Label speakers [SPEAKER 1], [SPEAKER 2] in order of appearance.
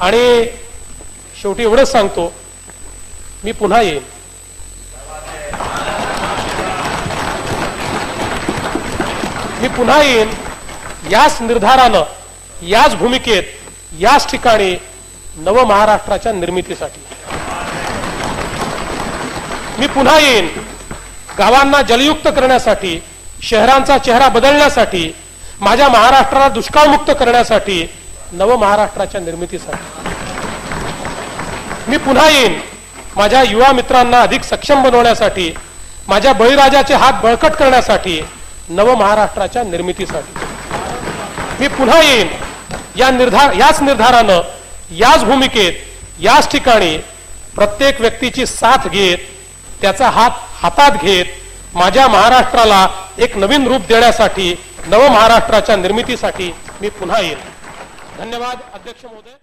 [SPEAKER 1] आणि शेवटी एवढंच सांगतो, मी पुन्हा येईन. मी पुन्हा येईन याच निर्धारानं, याच भूमिकेत, याच ठिकाणी नव महाराष्ट्राच्या निर्मितीसाठी. मी पुन्हा येईन गावांना जलयुक्त करण्यासाठी, शहरांचा चेहरा बदलण्यासाठी, माझ्या महाराष्ट्राला दुष्काळमुक्त करण्यासाठी, नव महाराष्ट्राच्या निर्मितीसाठी. मी पुन्हा येईन माझ्या युवा मित्रांना अधिक सक्षम बनवण्यासाठी, माझ्या बळीराजाचे हात बळकट करण्यासाठी, नव महाराष्ट्राच्या निर्मितीसाठी. मी पुन्हा येईन याच निर्धारानं, याच भूमिकेत, याच ठिकाणी प्रत्येक व्यक्तीची साथ घेत, त्याचा हात हातात घेत, माझ्या महाराष्ट्राला एक नवीन रूप देण्यासाठी, नव महाराष्ट्राच्या निर्मितीसाठी मी पुन्हा येईन. धन्यवाद अध्यक्ष महोदय.